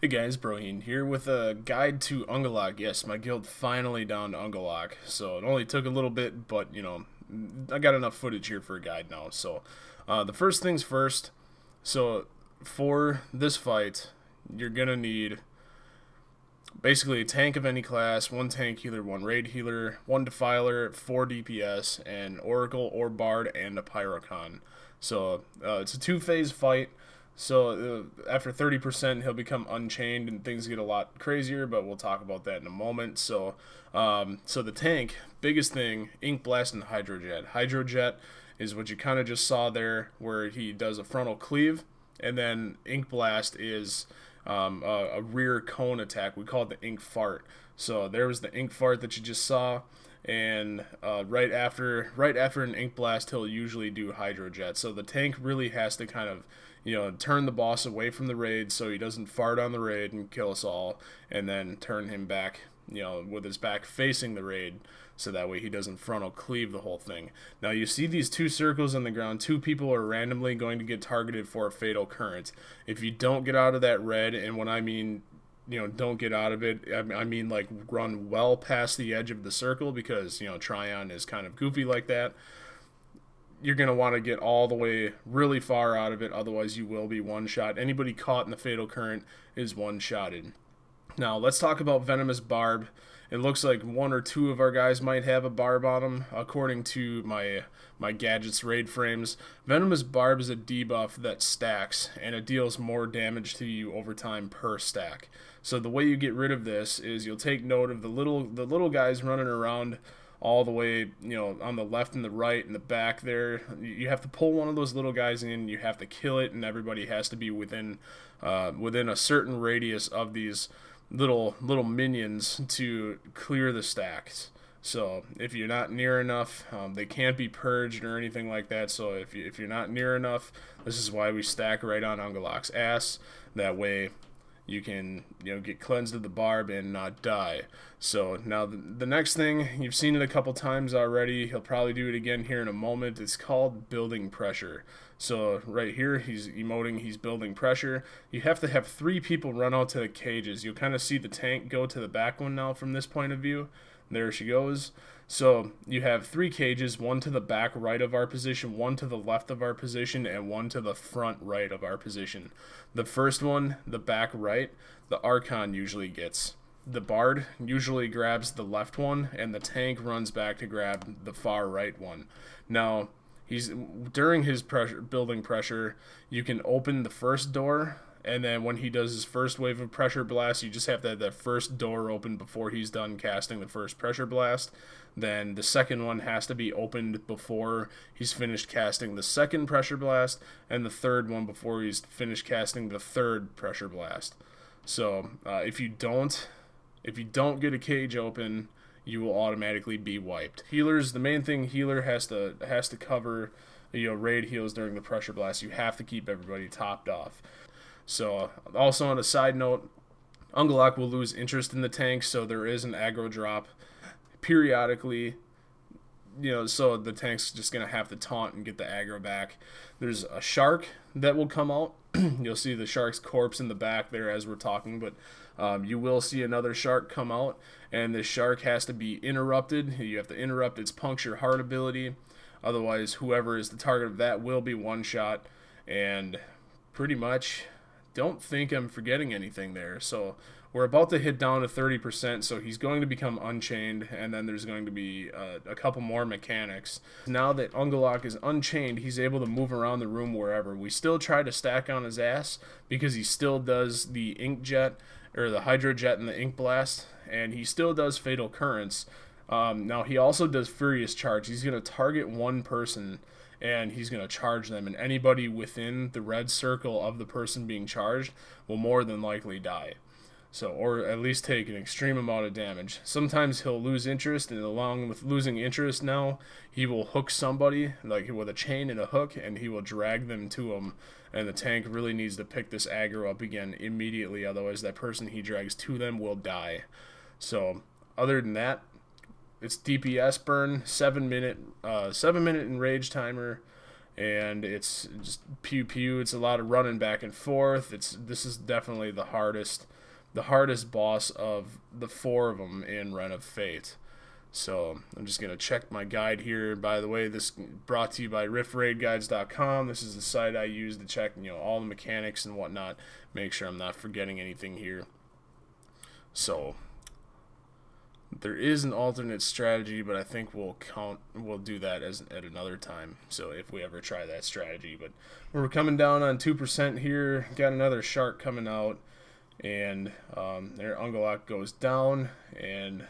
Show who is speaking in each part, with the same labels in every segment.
Speaker 1: Hey guys, Broheen here with a guide to Ungolok. Yes, my guild finally down to Ungolok. So it only took a little bit, but you know, I got enough footage here for a guide now. So the first things first. So for this fight, you're gonna need basically a tank of any class, one tank healer, one raid healer, one defiler, 4 DPS, an oracle or bard, and a pyrocon. So it's a two-phase fight. So after 30%, he'll become unchained and things get a lot crazier, but we'll talk about that in a moment. So so the tank, biggest thing, Ink Blast and Hydrojet. Hydrojet is what you kind of just saw there, where he does a frontal cleave, and then Ink Blast is a rear cone attack. We call it the Ink Fart. So there was the Ink Fart that you just saw, and right after an Ink Blast, he'll usually do Hydrojet. So the tank really has to kind of, you know, turn the boss away from the raid so he doesn't fart on the raid and kill us all, and then turn him back, you know, with his back facing the raid, so that way he doesn't frontal cleave the whole thing. Now you see these two circles on the ground. Two people are randomly going to get targeted for a fatal current. If you don't get out of that red, and when I mean, you know, don't get out of it, I mean like run well past the edge of the circle, because, you know, Tryon is kind of goofy like that. You're going to want to get all the way really far out of it, otherwise you will be one-shot. Anybody caught in the fatal current is one-shotted. Now let's talk about Venomous Barb. It looks like one or two of our guys might have a barb on them, according to my gadgets raid frames. Venomous Barb is a debuff that stacks, and it deals more damage to you over time per stack. So the way you get rid of this is you'll take note of the little guys running around all the way, you know, on the left and the right and the back there. You have to pull one of those little guys in, you have to kill it, and everybody has to be within a certain radius of these little minions to clear the stacks. So if you're not near enough, they can't be purged or anything like that. So if you're not near enough, this is why we stack right on Ungolok's ass. That way you can, you know, get cleansed of the barb and not die. So now the next thing, you've seen it a couple times already, he'll probably do it again here in a moment. It's called building pressure. So right here he's emoting, he's building pressure. You have to have 3 people run out to the cages. You'll kind of see the tank go to the back one now from this point of view. There she goes. So you have 3 cages, one to the back right of our position, one to the left of our position, and one to the front right of our position. The first one, the back right, the Archon usually gets. The Bard usually grabs the left one, and the tank runs back to grab the far right one. Now, during his building pressure, you can open the first door, and then when he does his first wave of pressure blast, you just have to have that first door open before he's done casting the first pressure blast. Then the second one has to be opened before he's finished casting the second pressure blast, and the third one before he's finished casting the third pressure blast. So if you don't get a cage open, you will automatically be wiped. Healers, the main thing healer has to cover, you know, raid heals during the pressure blast. You have to keep everybody topped off. So also on a side note, Ungolok will lose interest in the tank, so there is an aggro drop periodically, you know, so the tank's just gonna have to taunt and get the aggro back. There's a shark that will come out. You'll see the shark's corpse in the back there as we're talking, but you will see another shark come out, and this shark has to be interrupted. You have to interrupt its puncture heart ability, otherwise whoever is the target of that will be one shot. And pretty much, don't think I'm forgetting anything there. So we're about to hit down to 30%, so he's going to become unchained, and then there's going to be a couple more mechanics. Now that Ungolok is unchained, he's able to move around the room wherever. We still try to stack on his ass, because he still does the Ink Jet, or the Hydrojet and the Ink Blast, and he still does Fatal Currents. Now he also does Furious Charge. He's going to target one person, and he's going to charge them, and anybody within the red circle of the person being charged will more than likely die. So, or at least take an extreme amount of damage. Sometimes he'll lose interest, and along with losing interest now, he will hook somebody, like with a chain and a hook, and he will drag them to him, and the tank really needs to pick this aggro up again immediately, otherwise that person he drags to them will die. So, other than that, it's DPS burn, 7 minute enrage timer, and it's just pew pew. It's a lot of running back and forth. This is definitely the hardest boss of the 4 of them in Ren of Fate. So I'm just gonna check my guide here. By the way, this brought to you by riffraidguides.com. This is the site I use to check, you know, all the mechanics and whatnot. Make sure I'm not forgetting anything here. So there is an alternate strategy, but I think we'll do that at another time. So if we ever try that strategy, but we're coming down on 2% here. Got another shark coming out, and their Ungolok goes down, and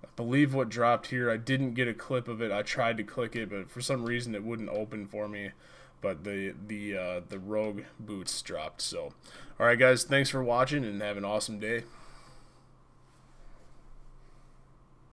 Speaker 1: I believe what dropped here, I didn't get a clip of it. I tried to click it, but for some reason it wouldn't open for me. But the rogue boots dropped. So, all right, guys, thanks for watching, and have an awesome day.